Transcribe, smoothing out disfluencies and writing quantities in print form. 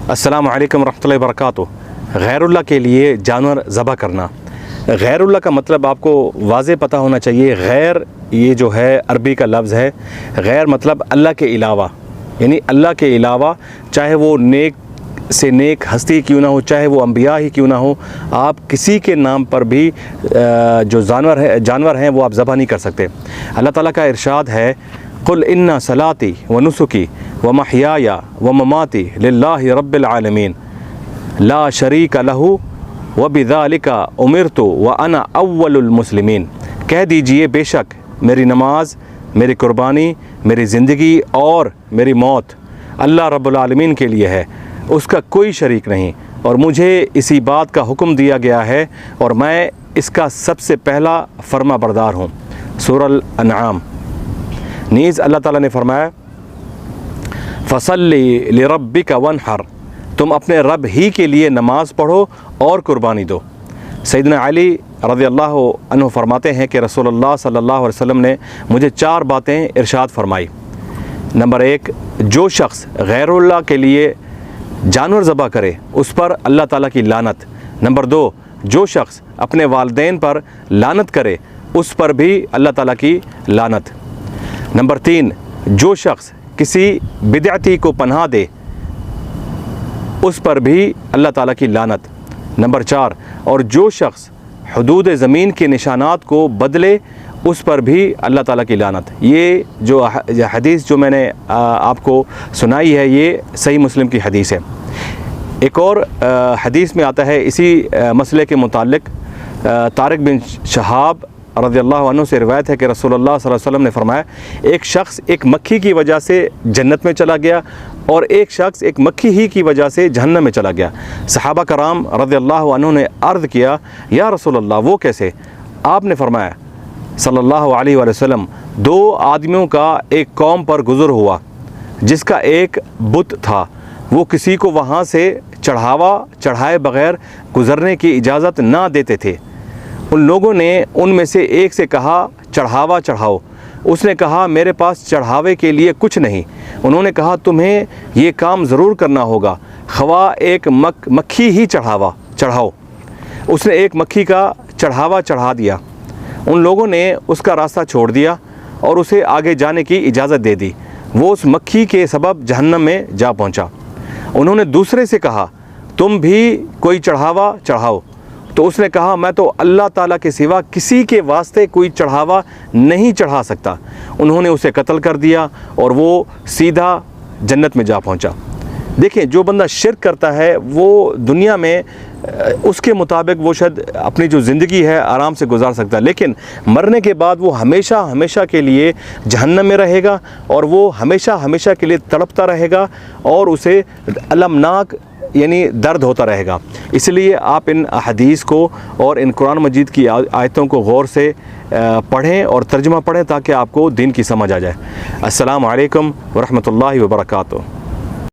السلام علیکم ورحمۃ اللہ وبرکاتہ۔ غیر اللہ کے لیے جانور ذبح کرنا، غیر اللہ کا مطلب آپ کو واضح پتہ ہونا چاہیے۔ غیر یہ جو ہے عربی کا لفظ ہے، غیر مطلب اللہ کے علاوہ، یعنی اللہ کے علاوہ، چاہے وہ نیک سے نیک ہستی کیوں نہ ہو، چاہے وہ انبیاء ہی کیوں نہ ہو، آپ کسی کے نام پر بھی جو جانور ہیں وہ آپ ذبح نہیں کر سکتے۔ اللہ تعالیٰ کا ارشاد ہے، قل ان صلاتی و نسکی و محیای و مماتی للہ رب العالمین لا شریک لہ و بذالک امرت وانا اول المسلمین۔ کہہ دیجئے بے شک میری نماز، میری قربانی، میری زندگی اور میری موت اللہ رب العالمین کے لیے ہے، اس کا کوئی شریک نہیں، اور مجھے اسی بات کا حکم دیا گیا ہے اور میں اس کا سب سے پہلا فرما بردار ہوں۔ سورہ الانعام۔ نیز اللہ تعالیٰ نے فرمایا، فصلی لربک وانحر، تم اپنے رب ہی کے لیے نماز پڑھو اور قربانی دو۔ سیدنا علی رضی اللہ عنہ فرماتے ہیں کہ رسول اللہ صلی اللہ علیہ وسلم نے مجھے 4 باتیں ارشاد فرمائی۔ نمبر 1، جو شخص غیر اللہ کے لیے جانور ذبح کرے اس پر اللہ تعالیٰ کی لعنت۔ نمبر 2، جو شخص اپنے والدین پر لعنت کرے اس پر بھی اللہ تعالیٰ کی لعنت۔ نمبر 3، جو شخص کسی بدعتی کو پناہ دے اس پر بھی اللہ تعالیٰ کی لعنت۔ نمبر 4، اور جو شخص حدود زمین کے نشانات کو بدلے اس پر بھی اللہ تعالیٰ کی لعنت۔ یہ جو حدیث جو میں نے آپ کو سنائی ہے یہ صحیح مسلم کی حدیث ہے۔ ایک اور حدیث میں آتا ہے اسی مسئلے کے متعلق، طارق بن شہاب رضی اللہ عنہ سے روایت ہے کہ رسول اللہ صلی اللہ علیہ وسلم نے فرمایا، ایک شخص ایک مکھی کی وجہ سے جنت میں چلا گیا اور ایک شخص ایک مکھی ہی کی وجہ سے جہنم میں چلا گیا۔ صحابہ کرام رضی اللہ عنہ نے عرض کیا، یا رسول اللہ وہ کیسے؟ آپ نے فرمایا صلی اللہ علیہ وآلہ وسلم، 2 آدمیوں کا ایک قوم پر گزر ہوا جس کا ایک بت تھا، وہ کسی کو وہاں سے چڑھاوا چڑھائے بغیر گزرنے کی اجازت نہ دیتے تھے۔ ان لوگوں نے ان میں سے ایک سے کہا، چڑھاوا چڑھاؤ۔ اس نے کہا، میرے پاس چڑھاوے کے لیے کچھ نہیں۔ انہوں نے کہا، تمہیں یہ کام ضرور کرنا ہوگا، خواہ ایک مکھی ہی چڑھاؤ۔ اس نے ایک مکھی کا چڑھاوا چڑھا دیا۔ ان لوگوں نے اس کا راستہ چھوڑ دیا اور اسے آگے جانے کی اجازت دے دی۔ وہ اس مکھی کے سبب جہنم میں جا پہنچا۔ انہوں نے دوسرے سے کہا، تم بھی کوئی چڑھاوا چڑھاؤ۔ تو اس نے کہا، میں تو اللہ تعالیٰ کے سوا کسی کے واسطے کوئی چڑھاوا نہیں چڑھا سکتا۔ انہوں نے اسے قتل کر دیا اور وہ سیدھا جنت میں جا پہنچا۔ دیکھیں، جو بندہ شرک کرتا ہے وہ دنیا میں اس کے مطابق وہ شاید اپنی جو زندگی ہے آرام سے گزار سکتا ہے، لیکن مرنے کے بعد وہ ہمیشہ کے لیے جہنم میں رہے گا اور وہ ہمیشہ کے لیے تڑپتا رہے گا اور اسے المناک یعنی درد ہوتا رہے گا۔ اس لیے آپ ان احادیث کو اور ان قرآن مجید کی آیتوں کو غور سے پڑھیں اور ترجمہ پڑھیں تاکہ آپ کو دین کی سمجھ آ جائے۔ السلام علیکم ورحمۃ اللہ وبرکاتہ۔